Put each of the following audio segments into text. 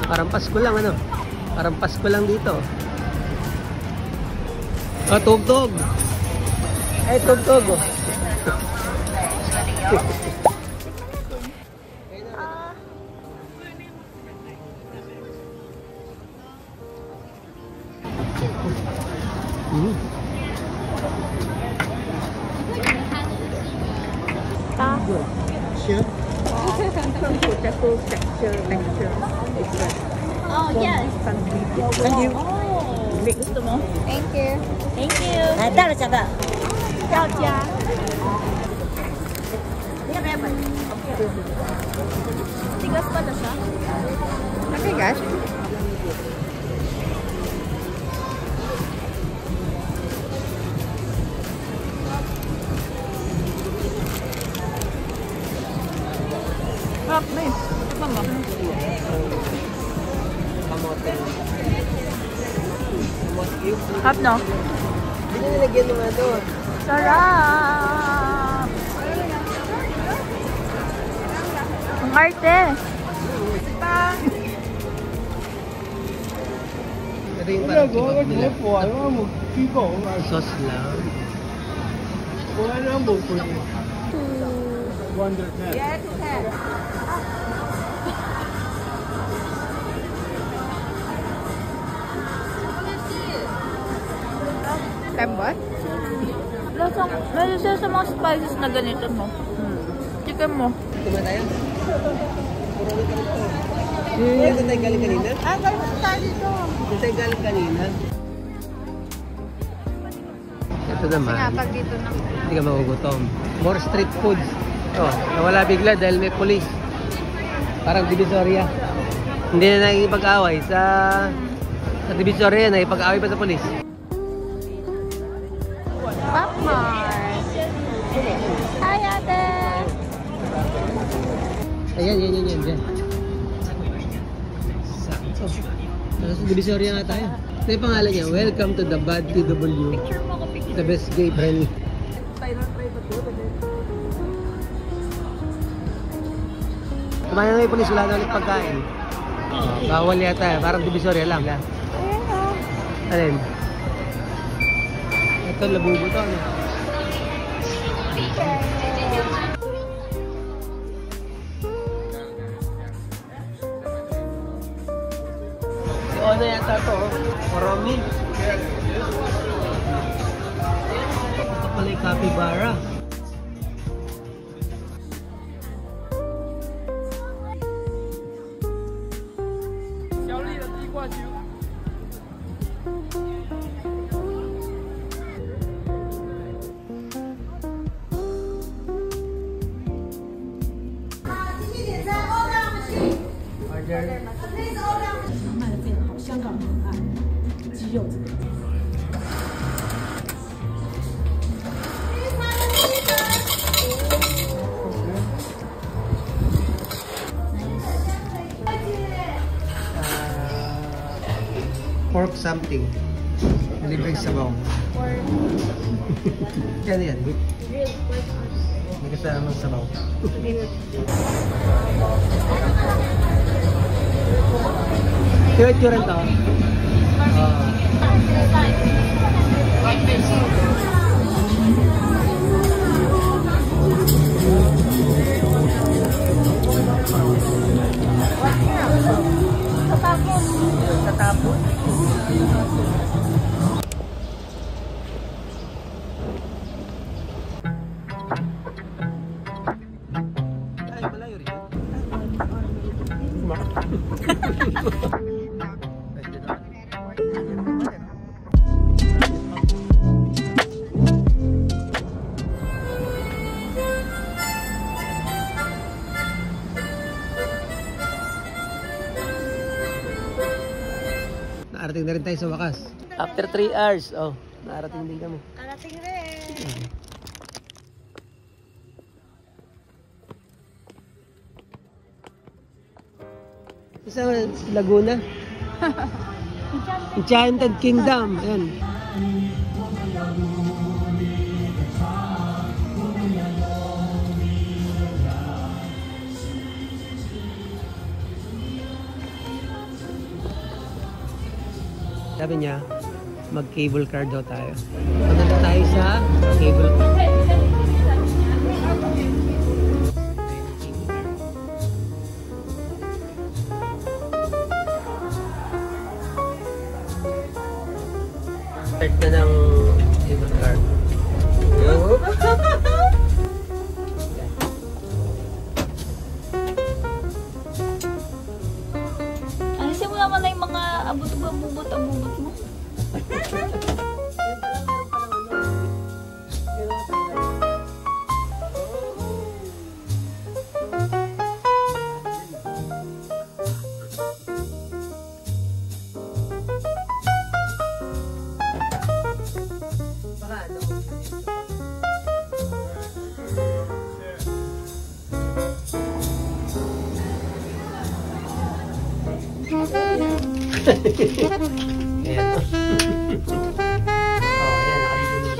Parang Pasko lang ano. Parang Pasko lang dito. Ah, tugtog. Ay, tugtog. Sure. Oh, yes. Thank you. Gusto mo? Thank you. Thank you. 到了，小哥。到家。Tigas pala siya. Okay, guys. Sarap na eh. Mama. Kamote. Sarap no? Hindi na nilagyan ng ano. Sarap! Ang arte! Ito yung parang kebab nila. Sauce lang. Yes, sir. Tembot? Meron siya sa mga spices na ganito mo. Chicken mo. Tuma tayo? Ito tayo galing kanina? Ah, galing mo tayo dito. Ito tayo galing kanina. Ito naman. Sinapag dito na. Hindi ka magugutom. More street foods. Oh, nawala bigla dahil may police. Parang Divisoria. Hindi na nakikipag-away sa Divisoria, nakikipag-away pa sa police. Pop Mart. Hi, ate! Ayan, yan. Sakto. Nasa Divisoria nga tayo. Ito yung pangalan niya, Welcome to the Bad PW. Picture mo ko, picture. The best gay friendly. Kumain na yung pulis, wala na ulit pagkain. Bawal yata, parang Divisoria lang. Alin? Ito, labubo to. Ano? Si Ona yata to, Oromi. Ito pala yung capybara. Order. 卖的非常好，香港人很爱鸡肉这个。 Pork something. Libreng sabaw. Yan yan. May kasamang sabaw. Ito rin to. Tatapon. Ay, malayo rin. Naarating na rin tayo sa wakas. After 3 hours, oh, naarating din kami. Karating rin. Sa Laguna. Enchanted Kingdom. Ayan. sabi niya, mag-cable car daw tayo. Maganda tayo sa cable car. Start na ng cable car. Yup! Alisin mo naman na yung mga abot-abot mo. Ayan. Oh, ayan, nakalimutan.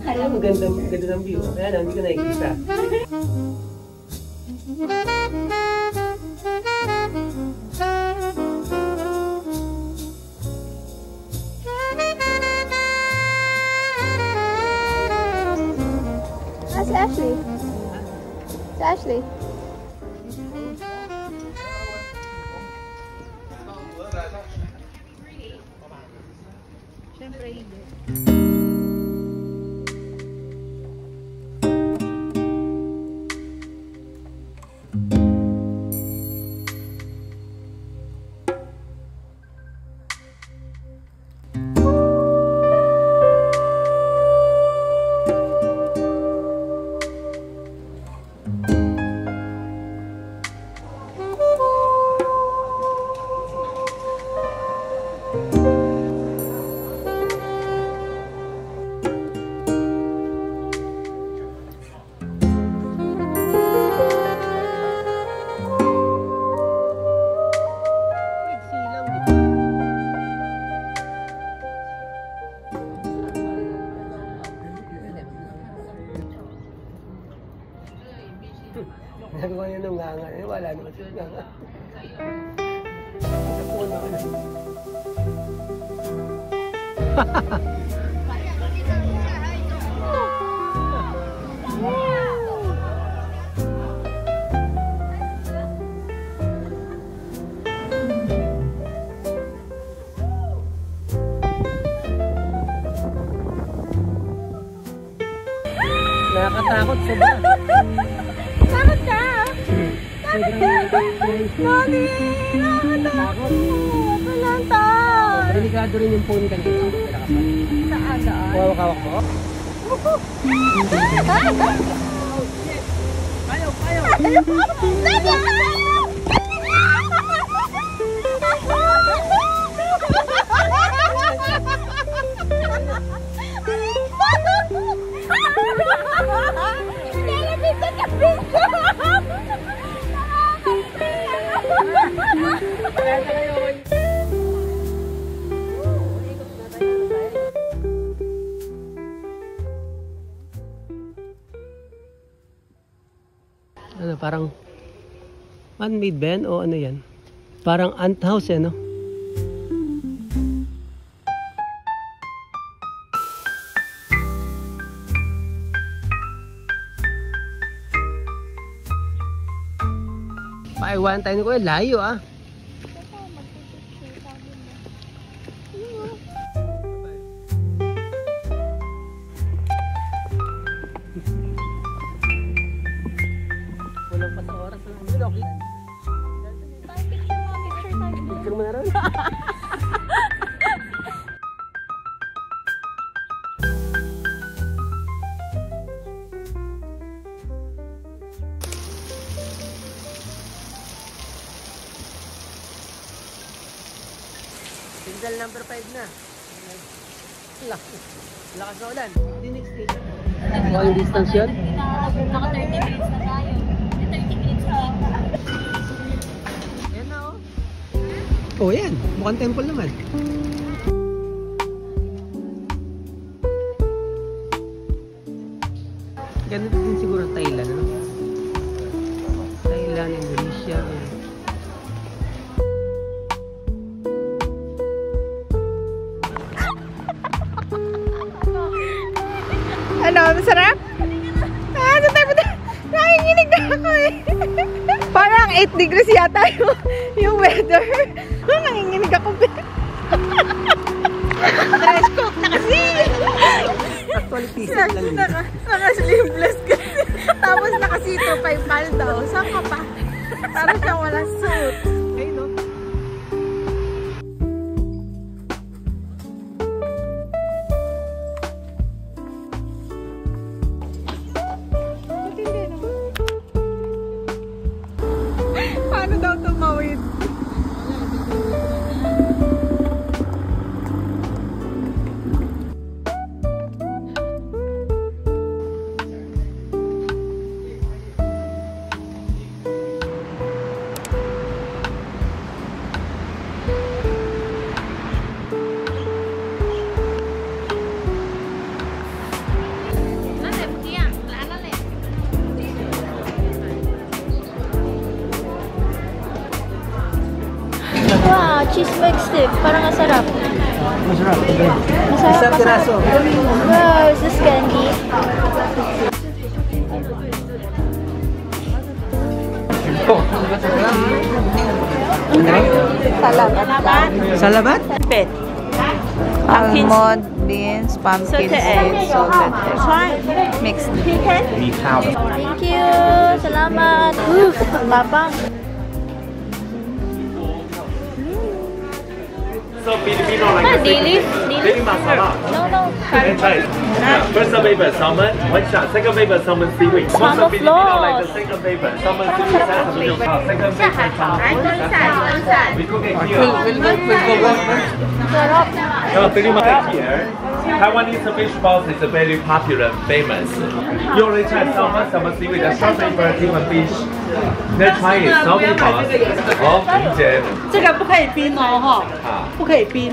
Ayan, maganda ng view. Ayan, hindi ko nakikita. Si Ashley. Si Ashley. Siyempre hindi. Nagawa niya ng nganga. Eh, wala naman siya nganga. Sa puno na. Nakakatakot sobra. Takot ka! Sobrang Mami! Nakakatakot! Palantan! delikado rin yung phone kanina. Saan daan? Hawak-hawak mo? Ano, parang man-made ba yan o ano yan? Parang ant house eh, no? Paiwan tayo ko, layo ah. Kulang pa sa oras ng vlog. Picture mo na rin. Signal number 5 na. Lakas na ulan. The next station. Long distance yun? Naka 30 minutes na tayo. 30 minutes na. Ayan na oh. Oh, yan. Mukhang temple naman. Ganito din siguro Thailand, ano? Thailand, Indonesia. Ano, masarap? Ah, sa tayo na. Nakinginig na ako eh. Parang 8 degrees yata yung weather. Nakinginig ako. Dress coat na kasi. Actually, t-shirt lang yun. Naka-sleeveless kasi. Tapos nakasito pa yung palda. Saan ka pa? Parang siyang walang suit. Ay, no? Paano daw tumawid? Wow, cheese bag stick. Parang masarap. Masarap. Masarap. Isang piraso. Wow, is this candy? Salamat. Salamat? Pet. Almond, beans, pumpkin Salted egg. seeds, salted egg. Mixed. Thank you. Salamat. Oof, tapang. So Filipino like Daily? daily masala. No. And try it. Yeah. First favorite salmon, one shot. Second favorite salmon seaweed. Most Salmon of Filipino floss. like the second favorite salmon seaweed. Second favorite salmon. We cook it here. Sarap. No, pretty much here. Taiwanese fish balls is a very popular, famous. You already tried salmon, salmon seaweed, the short favorite human fish. Then try it, salmon balls. Oh, 理解。这个不可以冰哦，哈，啊。不可以冰。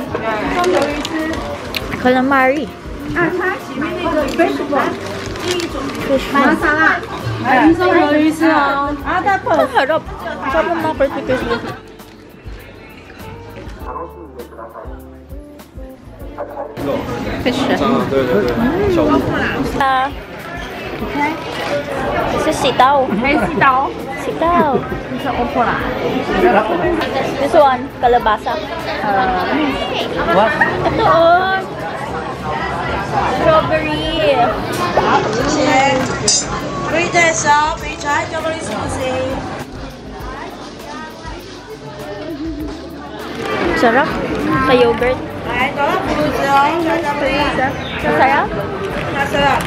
Calamari. Fish ball. 沙拉，鱼生和鱼丝哦。啊，再配 Ang harap. Sarap ng mga crispy-crispy. fish。 This is sitaw. sitaw。 Sitaw. Sa opo na. This one, kalabasa. What? Ito oh. Strawberry. 可以再烧，可以穿巧克力smoothie。 Sarap. Sa yogurt. 来，多了胡子哦，小巧克力。 Masarap. Masarap.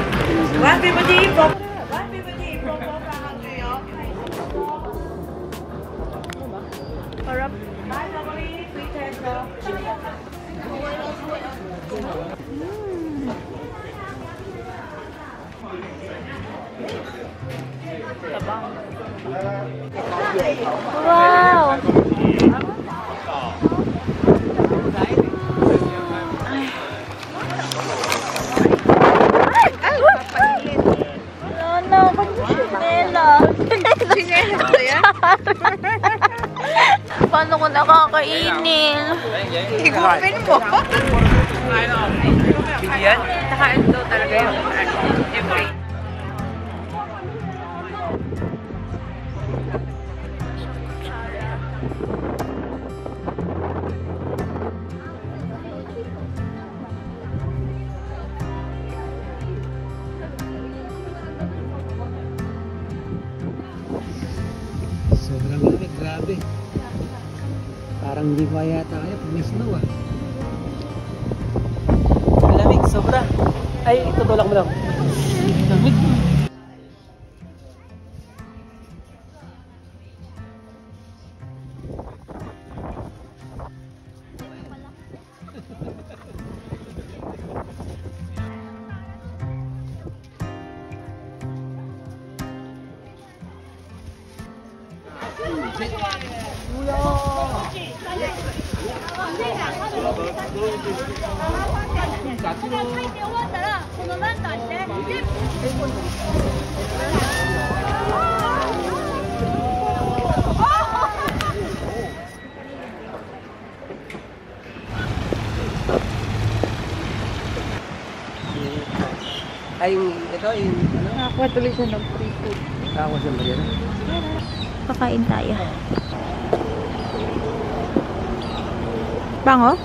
150 for 150 for 400 哦。 Sarap. Bye, Emily. Free taste哦。 Wow. No, chinela. Chinela ba yan? Paano ko nakakainin? Higupin mo. Bigyan? Nakain daw talaga yun. Every. Sobrang lamig, grabe. Parang hindi ko kaya tayo pag may snow ah. Malamig, sobra. Ay, tutulak mo lang. Lamig. Ay, ito yung ano? Nakakuha tuloy siya ng free food. Ako sa Mariana. Kakain tayo. Bango?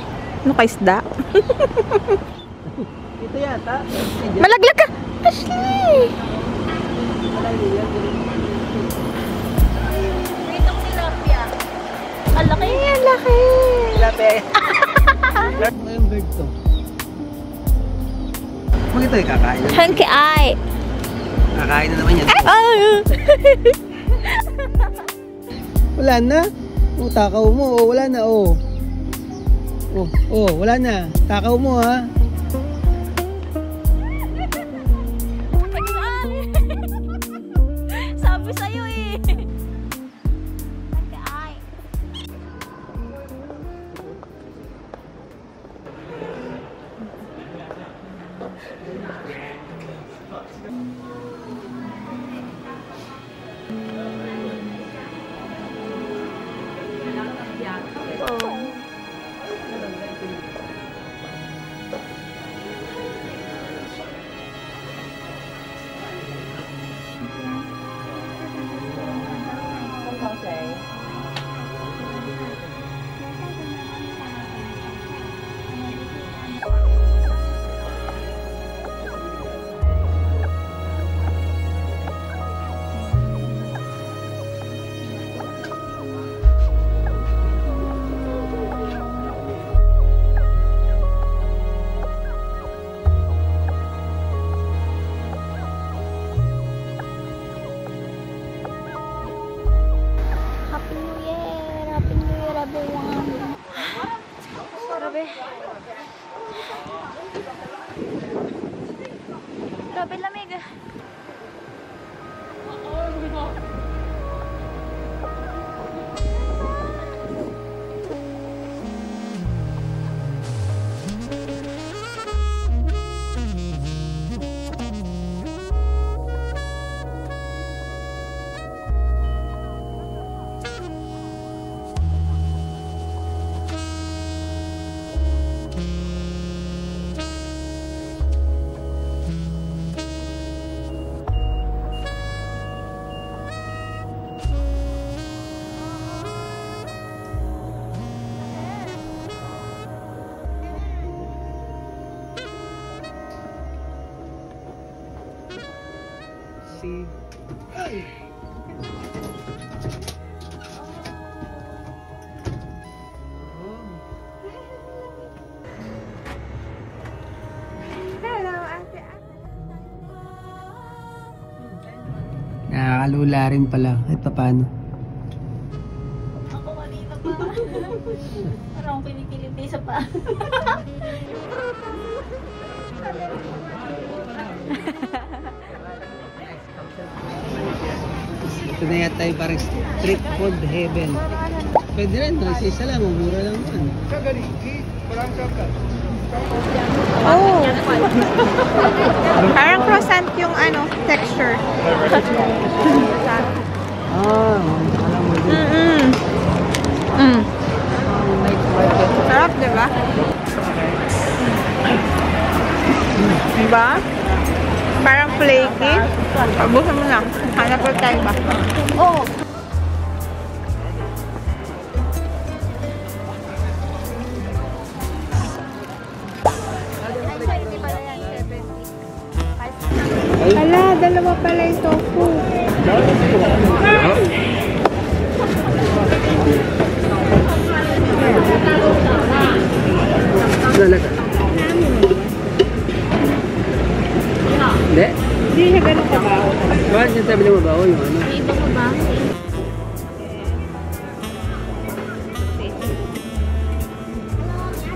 Ano ka isda? Ito yata. Malaglag ka! Ashley! Itong tilapia. Ang laki. Ang laki! Tilapia. Ano yung bird to? Kung ito yung kakain na. Hanky eye. Kakain na naman yan. Wala na. Oh, takaw mo. Oh, wala na. Oh. Oh, wala na. Takaw mo ha. Sabi sa'yo eh. Hanky eye. Happy New Year! Happy New Year, everyone! Grabe. Grabe lamig. Si... Ay! Hello, ate. Nakakalula rin pala. Kahit pa paano. Ako kanina pa. Parang pinikiliti sa pa. Ito na yata yung parang street food heaven. Pwede rin, no? Isa lang, mura lang yan. Oh! Parang croissant yung ano, texture. Ah, alam mo din. Sarap, diba? Diba? Parang flaky. Pabusan mo lang. Hanap ko tayo ba? Oh! Hala, dalawa pala yung tofu. Lalaka. Hindi? Hindi siya ganun kabaho. Bakit yung sabi na mabaho yung ano? May ibang mabaho eh.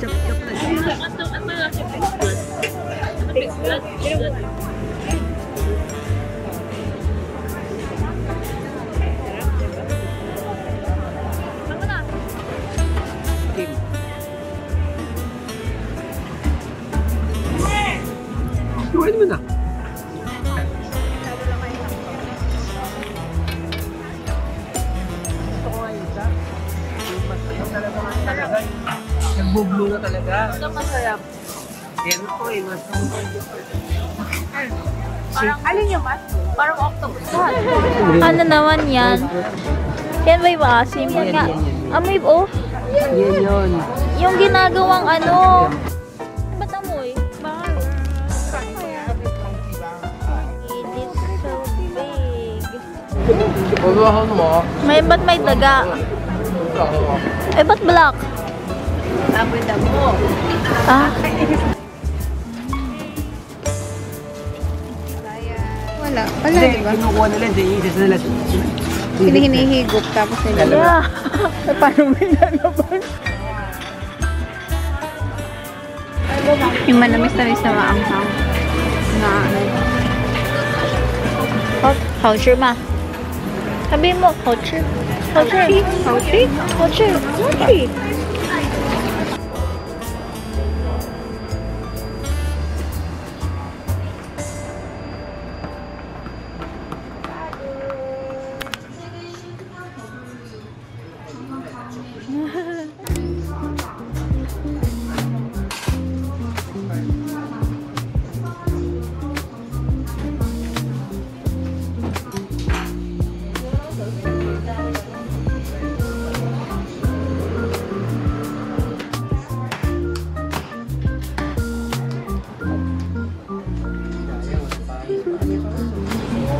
Chop na siya. Ano na? Kim. Nagbo-blue na talaga. Ito masarap. Yan po eh, mas Alin yung mas? Parang octopus. Ano naman yan? Yan ba yung asim? Yan nga. Amoy, oh. yan yun. Yung ginagawang ano. Ba't amoy? Bakit? It is so big. Ba't may daga? Eh, ba't black? Ah? Wala, Hindi, diba? kinukuha nila, hindi isis nila. Hinihigop tapos nila. Yeah. Paano may lalaban? Yung manamis-tamis na maanghang. Na ano. Culture ma. Sabihin mo, culture. Culture. Hauchi? Culture. Hauchi.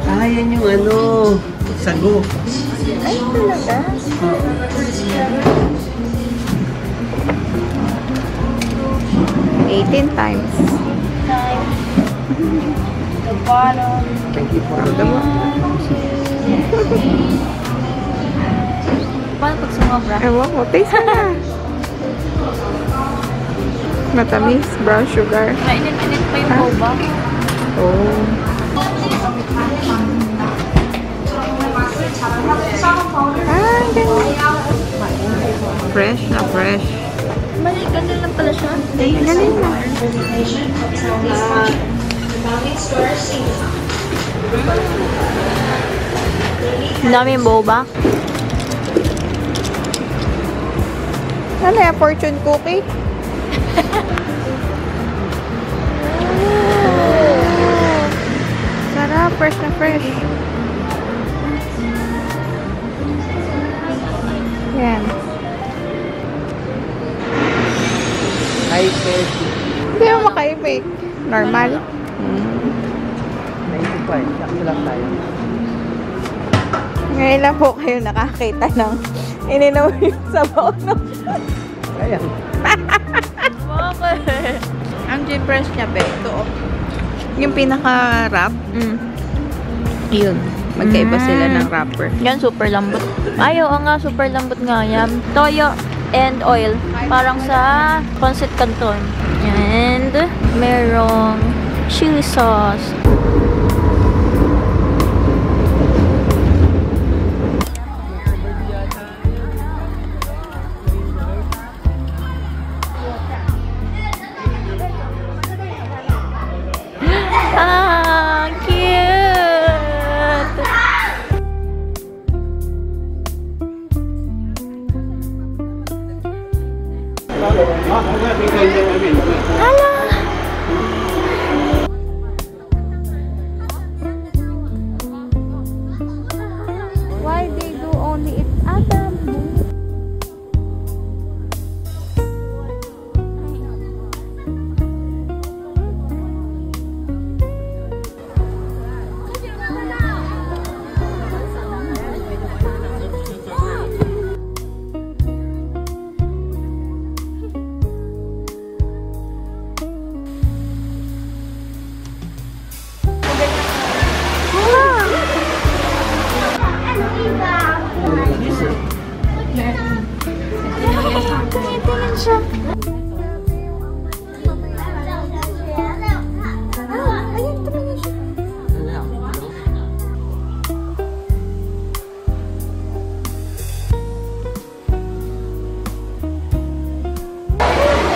Ah, yan yung ano, sago. Ay, talaga? Oo. 18 times. The bottom. Thank you for Ramdam mo. Paano pag sumobra? Ewan ko, taste mo na. Matamis, brown sugar. Mainit-init pa yung boba. Oh. Ah, ganun. Fresh na fresh. Mali, ganun lang pala siya. Galing na. Ang dami yung boba. Ano yan? Fortune cookie? Sarap, fresh na fresh. Yan. Hi, Pepsi. Hindi mo makaibig. Normal. Naisip pa eh, sakto lang tayo. Ngayon lang po kayo nakakita ng ininom yung sabaw ng Kaya, Bakit? ang G-Press niya, be. Ito, oh. Yung pinaka-wrap. Yun. Magkaiba sila ng wrapper. Yan, super lambot. Ay, oo nga, super lambot nga yan. Toyo and oil. Parang sa pancit canton. And merong chili sauce. Ah, cute! Why they do only it Adam? Tingin siya.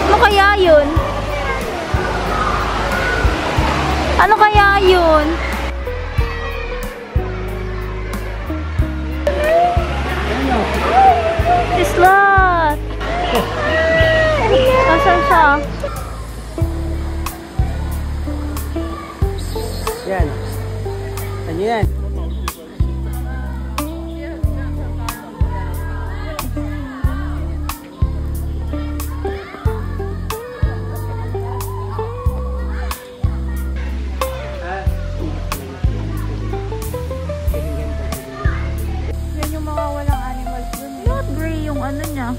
Ano kaya yun? Ano kaya yun? Isla! Ano yan? Yan yung mga walang animals dun. Not gray yung ano niya.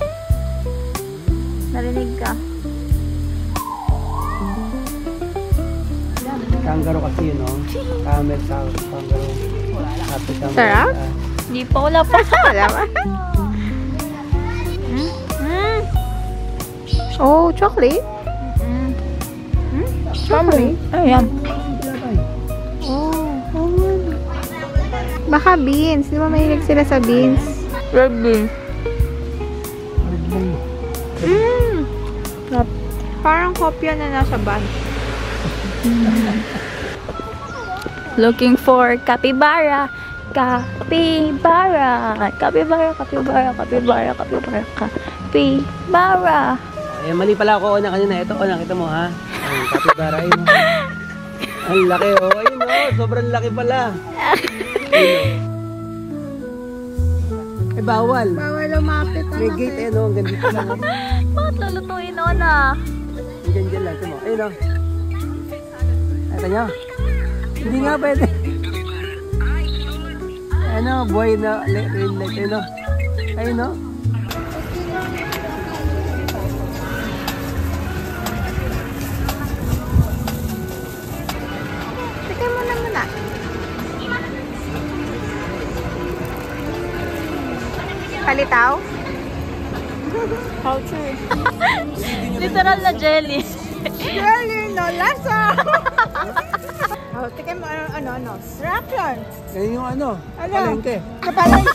Narinig ka? Kangaroo kasi yun, no? Camel, kangaroo. Sarap? Hindi pa, wala pa. Wala ba? Oh, chocolate? Chocolate? Ayan. Oh. Baka beans. Di ba mahilig sila sa beans? Red bean. Parang kopya na nasa bag. Looking for capybara. Capybara. Capybara, capybara, capybara, capybara, capybara. Eh, mali pala ako na kanina. Ito, nakita mo, ha? Ang capybara yun. Ang laki, oh. Ayun, oh. Sobrang laki pala. Ayun, oh. Eh, bawal. Bawal lumapit. May gate, eh, no? Ang ganda pa lang. Bakit lulutuin o na? Ang ganda lang. Ito mo. Ayun, oh. Ito nyo. Hindi nga pwede. Ano, buhay na real life. Ayun, oh. Ayun, oh. Tignan mo na muna. Palitaw? Culture. Literal na jelly. Jelly, no lasa! Oh, tignan mo ano. Sarap yun. Ayun yung ano. Ano? Palengke. Kapalan.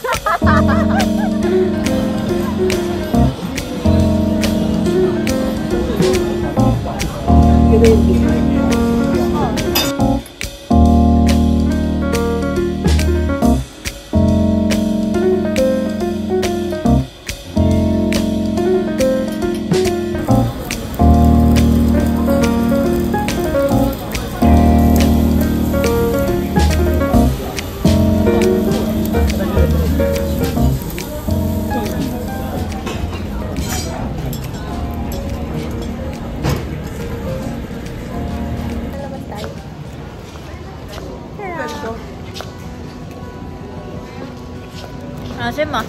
Asim ah.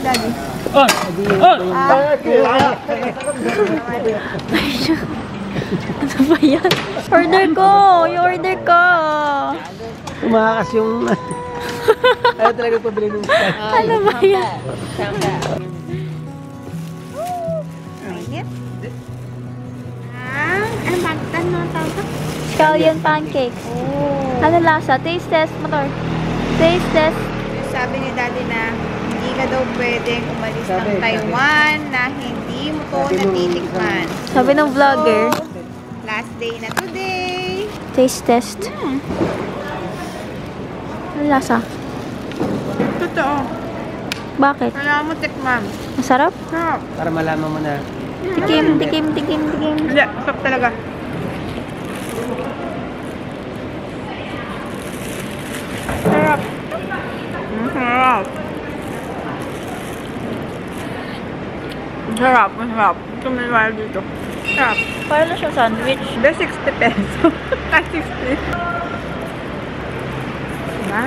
Daddy. Ano ba yan? Order ko! I-order ko! Tumakas yung... Ayaw talaga pabili ng style. Ano ba yan? Init. Ano ba? Ano tawag ko? Scallion pancakes. Ano lasa? Taste test, motor. Taste test. Sabi ni Daddy na hindi ka daw pwedeng umalis ng Taiwan na hindi mo to natitikman. Sabi ng vlogger. So, last day na today. Taste test. Ano lasa? Totoo. Bakit? Kailangan mo tikman. Masarap? Sarap. Para malaman mo na. Tikim, tikim, tikim, tikim. Hindi, sarap talaga. Sarap. Sarap. Sarap, masarap. Tumiwala dito. Sarap. Para na siyang sandwich. The 60 peso. 60. Diba?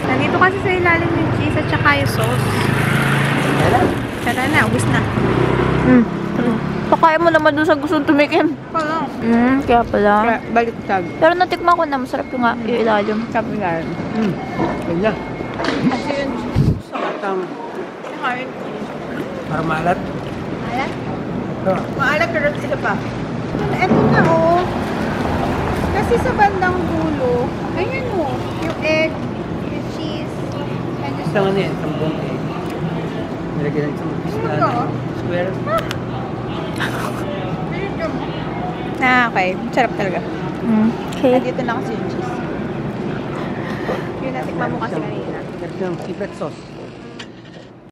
Nandito kasi sa ilalim yung cheese at saka yung sauce. Tara na, ubus na. Pakain mo naman doon sa gustong tumikim. Pala. Kaya pala. Baliktad. Pero natikman ko na, masarap yung ilalim. Sabi nga. Ganyan. Kasi yun. Atang Hard. para maalat. Maalat? Ito. Maalat pero isa pa. Eto na oh. Kasi sa bandang dulo, ganyan mo. Yung egg, yung cheese, and yung Isang ano yan, isang buong egg. Lagyan ng isang pista na square. Okay. Sarap talaga. Okay. Dito na kasi yung cheese. Yun natikman mo kasi kanina. Meron siyang secret sauce.